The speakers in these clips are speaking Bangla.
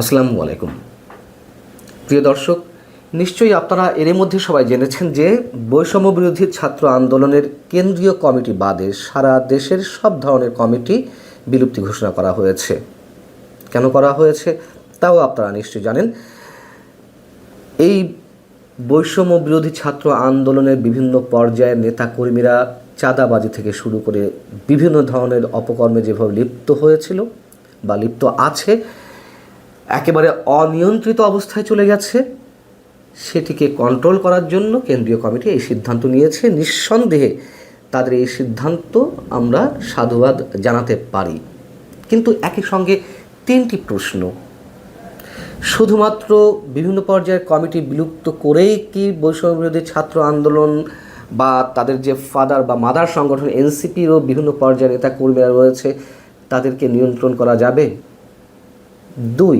আসসালামু আলাইকুম। প্রিয় দর্শক, নিশ্চয়ই আপনারা এর মধ্যে সবাই জেনেছেন যে বৈষম্য বিরোধী ছাত্র আন্দোলনের কেন্দ্রীয় কমিটি বাদে সারা দেশের সব ধরনের কমিটি বিলুপ্তি ঘোষণা করা হয়েছে। কেন করা হয়েছে তাও আপনারা নিশ্চয়ই জানেন। এই বৈষম্য বিরোধী ছাত্র আন্দোলনের বিভিন্ন পর্যায়ের নেতাকর্মীরা চাঁদাবাজি থেকে শুরু করে বিভিন্ন ধরনের অপকর্মে যেভাবে লিপ্ত হয়েছিল বা লিপ্ত আছে, একেবারে অনিয়ন্ত্রিত অবস্থায় চলে গেছে, সেটিকে কন্ট্রোল করার জন্য কেন্দ্রীয় কমিটি এই সিদ্ধান্ত নিয়েছে। নিঃসন্দেহে তাদের এই সিদ্ধান্ত আমরা সাধুবাদ জানাতে পারি, কিন্তু একই সঙ্গে তিনটি প্রশ্ন। শুধুমাত্র বিভিন্ন পর্যায়ের কমিটি বিলুপ্ত করেই কি বৈষম্য বিরোধী ছাত্র আন্দোলন বা তাদের যে ফাদার বা মাদার সংগঠন এনসিপিরও বিভিন্ন পর্যায়ের নেতা কর্মীরা রয়েছে তাদেরকে নিয়ন্ত্রণ করা যাবে? দুই,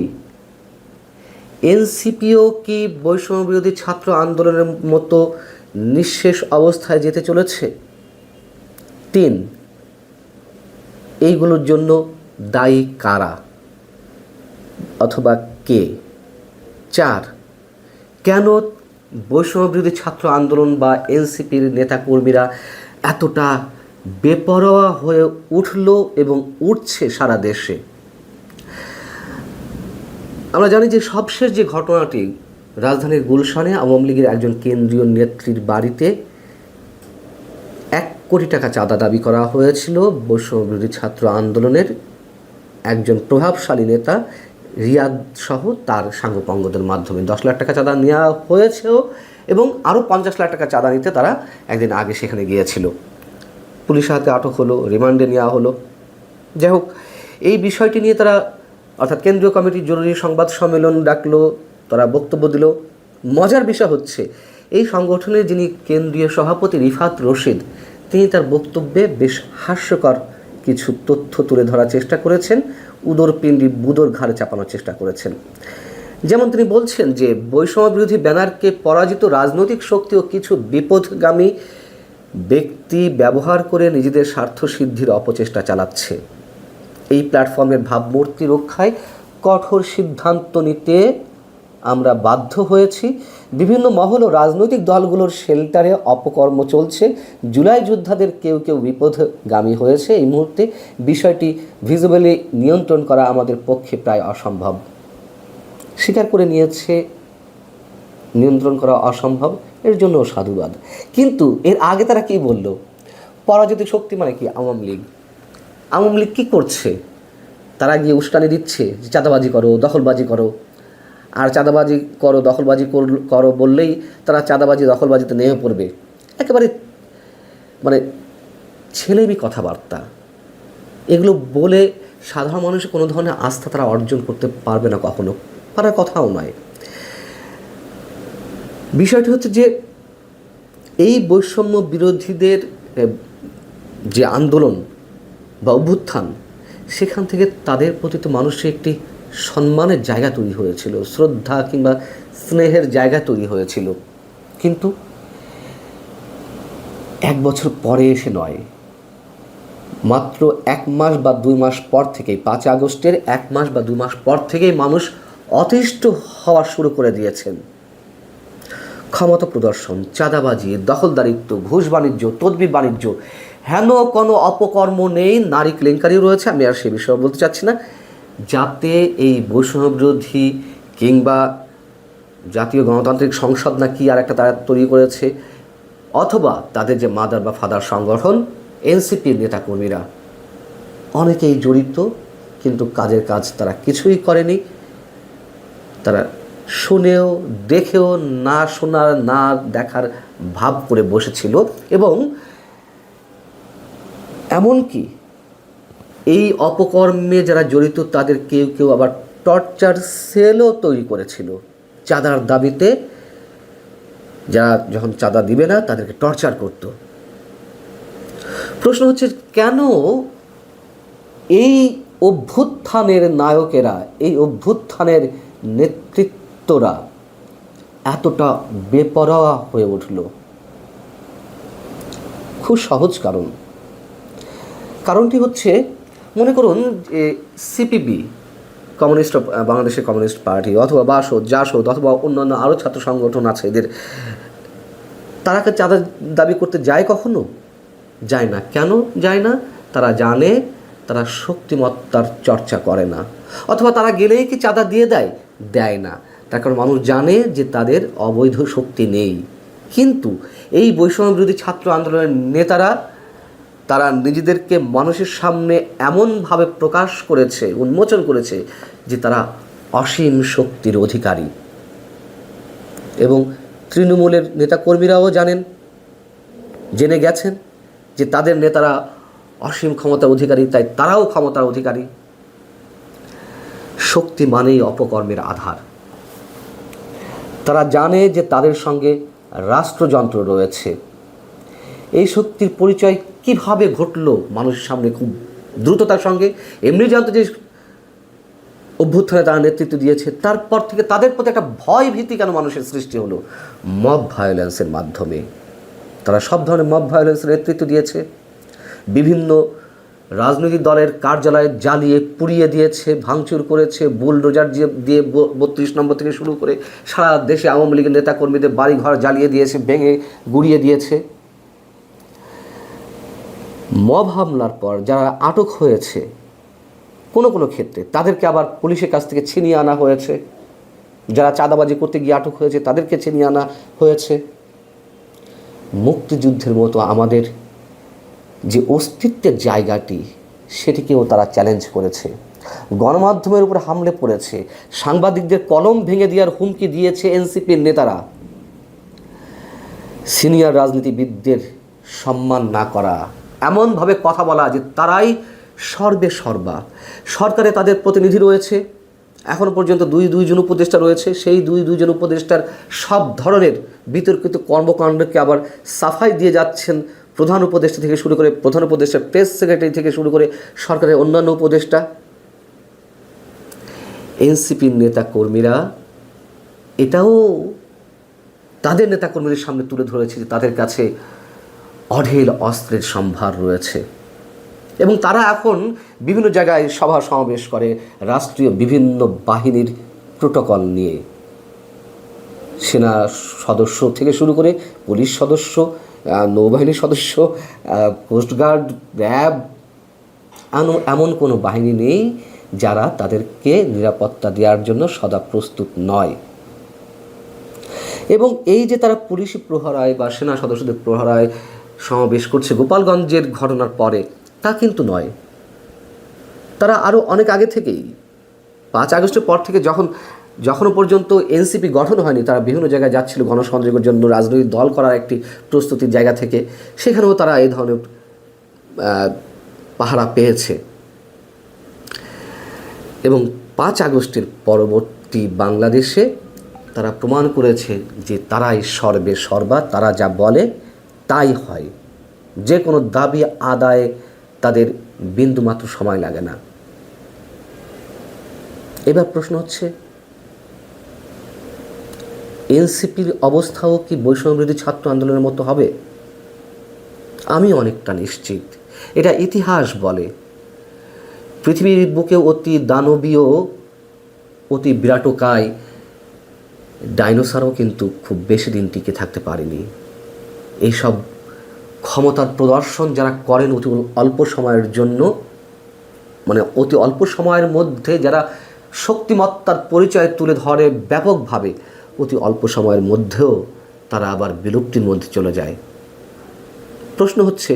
এনসিপিও কি বৈষম্য বিরোধী ছাত্র আন্দোলনের মতো নিঃশেষ অবস্থায় যেতে চলেছে? তিন, এইগুলোর জন্য দায়ী কারা অথবা কে? চার, কেন বৈষম্য বিরোধী ছাত্র আন্দোলন বা এনসিপির নেতাকর্মীরা এতটা বেপরোয়া হয়ে উঠল এবং উঠছে সারা দেশে? আমরা জানি যে সবশেষ যে ঘটনাটি, রাজধানীর গুলশানে আওয়ামী লীগের একজন কেন্দ্রীয় নেত্রীর বাড়িতে 1 কোটি টাকা চাঁদা দাবি করা হয়েছিল বৈষম্য বিরোধী ছাত্র আন্দোলনের একজন প্রভাবশালী নেতা রিয়াদ সহ তার সাঙ্গপাঙ্গদের মাধ্যমে। 10 লাখ টাকা চাঁদা নেওয়া হয়েছেও এবং আরও 50 লাখ টাকা চাঁদা নিতে তারা একদিন আগে সেখানে গিয়েছিল। পুলিশের হাতে আটক হলো, রিমান্ডে নেওয়া হলো। যাই হোক, এই বিষয়টি নিয়ে তারা অর্থাৎ কেন্দ্রীয় কমিটির জরুরি সংবাদ সম্মেলন ডাকলো, তারা বক্তব্য দিল। মজার বিষয় হচ্ছে, এই সংগঠনের যিনি কেন্দ্রীয় সভাপতি রিফাত রশিদ, তিনি তার বক্তব্যে বেশ হাস্যকর কিছু তথ্য তুলে ধরার চেষ্টা করেছেন, উদরপিণ্ডি বুদর ঘাড়ে চাপানোর চেষ্টা করেছেন। যেমন তিনি বলছেন যে বৈষম্য বিরোধী ব্যানারকে পরাজিত রাজনৈতিক শক্তি ও কিছু বিপথগামী ব্যক্তি ব্যবহার করে নিজেদের স্বার্থ সিদ্ধির অপচেষ্টা চালাচ্ছে। এই প্ল্যাটফর্মের ভাবমূর্তি রক্ষায় কঠোর সিদ্ধান্ত নিতে আমরা বাধ্য হয়েছি। বিভিন্ন মহল ও রাজনৈতিক দলগুলোর শেল্টারে অপকর্ম চলছে। জুলাই যোদ্ধাদের কেউ কেউ বিপথগামী হয়েছে। এই মুহূর্তে বিষয়টি ভিজিবলি নিয়ন্ত্রণ করা আমাদের পক্ষে প্রায় অসম্ভব। স্বীকার করে নিয়েছে নিয়ন্ত্রণ করা অসম্ভব, এর জন্য সাধুবাদ। কিন্তু এর আগে তারা কি বলল? পরাজিত শক্তি মানে কি? আওয়ামী লীগ। আওয়ামী লীগ কী করছে? তারা গিয়ে উস্কানি দিচ্ছে যে চাঁদাবাজি করো, দখলবাজি করো। আর চাঁদাবাজি করো, দখলবাজি করো বললেই তারা চাঁদাবাজি দখলবাজিতে নেমে পড়বে। একেবারে মানে ছেলেমি কথাবার্তা। এগুলো বলে সাধারণ মানুষের কোনো ধরনের আস্থা তারা অর্জন করতে পারবে না, কখনো পারার কথাও নয়। বিষয়টি হচ্ছে যে এই বৈষম্য বিরোধীদের যে আন্দোলন বা অভ্যুত্থান, সেখান থেকে তাদের প্রতি তো মানুষের একটি সম্মানের জায়গা তৈরি হয়েছিল, শ্রদ্ধা কিংবা স্নেহের জায়গা তৈরি হয়েছিল। কিন্তু 1 বছর পরে এসে নয়, মাত্র 1 মাস বা 2 মাস পর থেকেই, 5 আগস্টের 1 মাস বা 2 মাস পর থেকেই মানুষ অতিষ্ঠ হওয়া শুরু করে দিয়েছেন। ক্ষমতা প্রদর্শন, চাঁদাবাজি, দখলদারিত্ব, ঘুষ বাণিজ্য, তদবির বাণিজ্য, হেন কোনো অপকর্ম নেই। নারী কেলেঙ্কারিও রয়েছে, আমি আর সে বিষয়ে বলতে চাচ্ছি না। যাতে এই বৈষম্য বিরোধী কিংবা জাতীয় গণতান্ত্রিক সংসদ না কি আর একটা তারা তৈরি করেছে, অথবা তাদের যে মাদার বা ফাদার সংগঠন এনসিপির নেতাকর্মীরা, অনেকেই জড়িত, কিন্তু কাজের কাজ তারা কিছুই করেনি। তারা শুনেও দেখেও না শোনার না দেখার ভাব করে বসেছিল। এবং এমনকি এই অপকর্মে যারা জড়িত তাদের কেউ কেউ আবার টর্চার সেলও তৈরি করেছিল চাঁদার দাবিতে। যারা যখন চাঁদা দিবে না তাদেরকে টর্চার করত। প্রশ্ন হচ্ছে, কেন এই অভ্যুত্থানের নায়কেরা, এই অভ্যুত্থানের নেতৃত্বরা এতটা বেপরোয়া হয়ে উঠল? খুব সহজ কারণটি হচ্ছে, মনে করুন সিপিবি কমিউনিস্ট বাংলাদেশের কমিউনিস্ট পার্টি অথবা বাসদ, জাসদ অথবা অন্যান্য আরও ছাত্র সংগঠন আছে এদের, তারা কি চাঁদা দাবি করতে যায় কখনো? যায় না। কেন যায় না? তারা জানে তারা শক্তিমত্তার চর্চা করে না, অথবা তারা গেলেই কি চাঁদা দিয়ে দেয়? দেয় না। তার কারণ মানুষ জানে যে তাদের অবৈধ শক্তি নেই। কিন্তু এই বৈষম্য বিরোধী ছাত্র আন্দোলনের নেতারা তারা নিজেদেরকে মানুষের সামনে এমনভাবে প্রকাশ করেছে, উন্মোচন করেছে যে তারা অসীম শক্তির অধিকারী। এবং তৃণমূলের নেতাকর্মীরাও জেনে গেছেন যে তাদের নেতারা অসীম ক্ষমতার অধিকারী, তাই তারাও ক্ষমতার অধিকারী। শক্তি মানেই অপকর্মের আধার। তারা জানে যে তাদের সঙ্গে রাষ্ট্রযন্ত্র রয়েছে। এই শক্তির পরিচয় কিভাবে ঘটলো মানুষের সামনে খুব দ্রুততার সঙ্গে? এমনি জানতো যে অভ্যুত্থানে তারা নেতৃত্ব দিয়েছে, তারপর থেকে তাদের প্রতি একটা ভয় ভীতি কেন মানুষের সৃষ্টি হলো? মব ভায়োলেন্সের মাধ্যমে। তারা সব ধরনের মব ভায়োলেন্সের নেতৃত্ব দিয়েছে। বিভিন্ন রাজনৈতিক দলের কার্যালয় জ্বালিয়ে পুড়িয়ে দিয়েছে, ভাঙচুর করেছে, বুলডোজার দিয়ে 32 নম্বর থেকে শুরু করে সারা দেশে আওয়ামী লীগের নেতাকর্মীদের বাড়িঘর জ্বালিয়ে দিয়েছে, ভেঙে গুড়িয়ে দিয়েছে। মব হামলার পর যারা আটক হয়েছে কোনো কোনো ক্ষেত্রে তাদেরকে আবার পুলিশের কাছ থেকে ছিনিয়ে আনা হয়েছে। যারা চাঁদাবাজি করতে গিয়ে আটক হয়েছে তাদেরকে ছিনিয়ে আনা হয়েছে। মুক্তিযুদ্ধের মতো আমাদের যে অস্তিত্বের জায়গাটি, সেটিকেও তারা চ্যালেঞ্জ করেছে। গণমাধ্যমের উপর হামলে পড়েছে, সাংবাদিকদের কলম ভেঙে দেওয়ার হুমকি দিয়েছে এনসিপির নেতারা। সিনিয়র রাজনীতিবিদদের সম্মান না করা, এমনভাবে কথা বলা যে তারাই সর্বে সর্বা। সরকারে তাদের প্রতিনিধি রয়েছে, এখনও পর্যন্ত দুইজন উপদেষ্টা রয়েছে। সেই দুইজন উপদেষ্টার সব ধরনের বিতর্কিত কর্মকাণ্ডকে আবার সাফাই দিয়ে যাচ্ছেন প্রধান উপদেষ্টা থেকে শুরু করে, প্রধান উপদেষ্টা প্রেস সেক্রেটারি থেকে শুরু করে সরকারের অন্যান্য উপদেষ্টা। এনসিপির নেতাকর্মীরা এটাও তাদের নেতাকর্মীদের সামনে তুলে ধরেছে যে তাদের কাছে অঢেল অস্ত্রের সম্ভার রয়েছে। এবং তারা এখন বিভিন্ন জায়গায় সভা সমাবেশ করে রাষ্ট্রীয় বিভিন্ন বাহিনীর প্রোটোকল নিয়ে। সেনা সদস্য থেকে শুরু করে পুলিশ সদস্য, নৌবাহিনীর সদস্য, কোস্টগার্ড, র্যাব, এমন কোনো বাহিনী নেই যারা তাদেরকে নিরাপত্তা দেওয়ার জন্য সদা প্রস্তুত নয়। এবং এই যে তারা পুলিশি প্রহরায় বা সেনা সদস্যদের প্রহরায় সমাবেশ করছে গোপালগঞ্জের ঘটনার পরে, তা কিন্তু নয়। তারা আরও অনেক আগে থেকেই 5 আগস্টের পর থেকে যখনও পর্যন্ত এনসিপি গঠন হয়নি, তারা বিভিন্ন জায়গায় যাচ্ছিল গণসংযোগের জন্য, রাজনৈতিক দল করার একটি প্রস্তুতির জায়গা থেকে। সেখানেও তারা এই ধরনের পাহারা পেয়েছে। এবং 5 আগস্টের পরবর্তী বাংলাদেশে তারা প্রমাণ করেছে যে তারাই সর্বে সর্বা, তারা যা বলে তাই হয়। যে কোনো দাবি আদায়ে তাদের বিন্দুমাত্র সময় লাগে না। এবার প্রশ্ন হচ্ছে, এনসিপির অবস্থাও কি বৈষম্যবিরোধী ছাত্র আন্দোলনের মতো হবে? আমি অনেকটা নিশ্চিত। এটা ইতিহাস বলে। পৃথিবীর বুকে অতি দানবীয়, অতি বিরাটকায় ডাইনোসরও কিন্তু খুব বেশি দিন টিকে থাকতে পারেনি। এইসব ক্ষমতার প্রদর্শন যারা করেন অতি অল্প সময়ের জন্য, মানে অতি অল্প সময়ের মধ্যে যারা শক্তিমত্তার পরিচয় তুলে ধরে ব্যাপকভাবে, অতি অল্প সময়ের মধ্যেও তারা আবার বিলুপ্তির মধ্যে চলে যায়। প্রশ্ন হচ্ছে,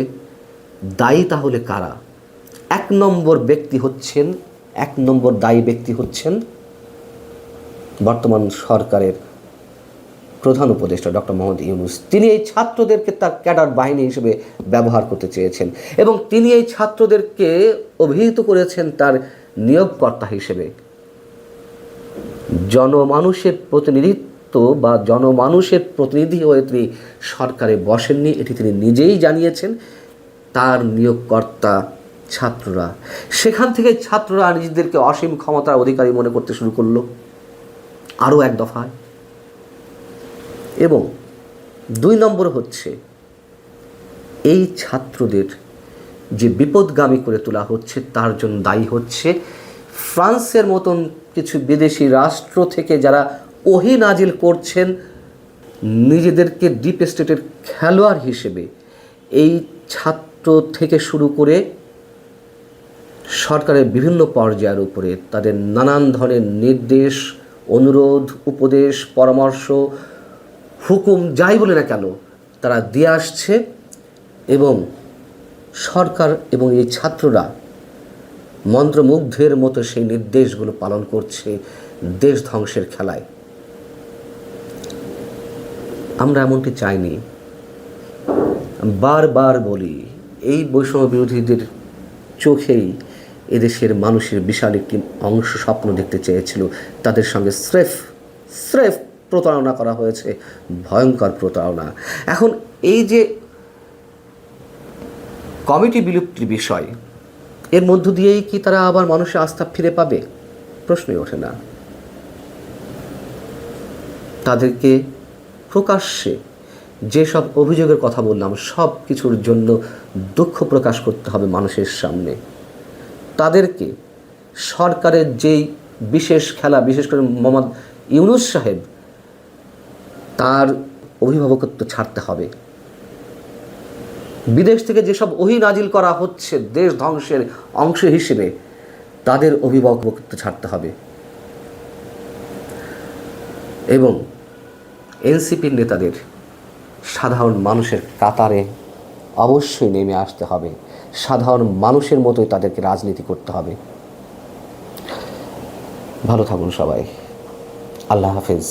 দায়ী তাহলে কারা? 1 নম্বর দায়ী ব্যক্তি হচ্ছেন বর্তমান সরকারের প্রধান উপদেষ্টা ডক্টর মোহাম্মদ ইউনূস। তিনি এই ছাত্রদেরকে তার ক্যাডার বাহিনী হিসেবে ব্যবহার করতে চেয়েছেন এবং তিনি এই ছাত্রদেরকে অভিহিত করেছেন তার নিয়োগকর্তা হিসেবে। জনমানুষের প্রতিনিধিত্ব বা জনমানুষের প্রতিনিধি হয়ে তিনি সরকারে বসেননি, এটি তিনি নিজেই জানিয়েছেন। তার নিয়োগকর্তা ছাত্ররা। সেখান থেকে ছাত্ররা নিজেদেরকে অসীম ক্ষমতার অধিকারী মনে করতে শুরু করলো আরও এক দফায়। এবং 2 নম্বর হচ্ছে, এই ছাত্রদের যে বিপদগামী করে তোলা হচ্ছে তার জন্য দায়ী হচ্ছে ফ্রান্সের মতন কিছু বিদেশি রাষ্ট্র থেকে যারা ওহী নাজিল করছেন নিজেদেরকে ডিপ স্টেটের খেলোয়াড় হিসেবে, এই ছাত্র থেকে শুরু করে সরকারের বিভিন্ন পর্যায়ের উপরে তাদের নানান ধরনের নির্দেশ, অনুরোধ, উপদেশ, পরামর্শ, হুকুম যাই বলে না কেন তারা দিয়ে আসছে, এবং সরকার এবং এই ছাত্ররা মন্ত্রমুগ্ধের মতো সেই নির্দেশগুলো পালন করছে দেশ ধ্বংসের খেলায়। আমরা এমনটি চাইনি। বারবার বলি, এই বৈষম্য বিরোধীদের চোখেই এদেশের মানুষের বিশাল একটি অংশ স্বপ্ন দেখতে চেয়েছিল। তাদের সঙ্গে স্রেফ প্রতারণা করা হয়েছে, ভয়ঙ্কর প্রতারণা। এখন এই যে কমিটি বিলুপ্তির বিষয়, এর মধ্য দিয়েই কি তারা আবার মানুষের আস্থা ফিরে পাবে? প্রশ্নই ওঠে না। তাদেরকে প্রকাশ্যে যেসব অভিযোগের কথা বললাম সব কিছুর জন্য দুঃখ প্রকাশ করতে হবে মানুষের সামনে। তাদেরকে সরকারের যেই বিশেষ খেলা, বিশেষ করে মোহাম্মদ ইউনূস সাহেব, তার অভিভাবকত্ব ছাড়তে হবে। বিদেশ থেকে যেসব ওহী নাজিল করা হচ্ছে দেশ ধ্বংসের অংশ হিসেবে, তাদের অভিভাবকত্ব ছাড়তে হবে এবং এনসিপির নেতাদের সাধারণ মানুষের কাতারে অবশ্যই নেমে আসতে হবে। সাধারণ মানুষের মতোই তাদেরকে রাজনীতি করতে হবে। ভালো থাকুন সবাই। আল্লাহ হাফেজ।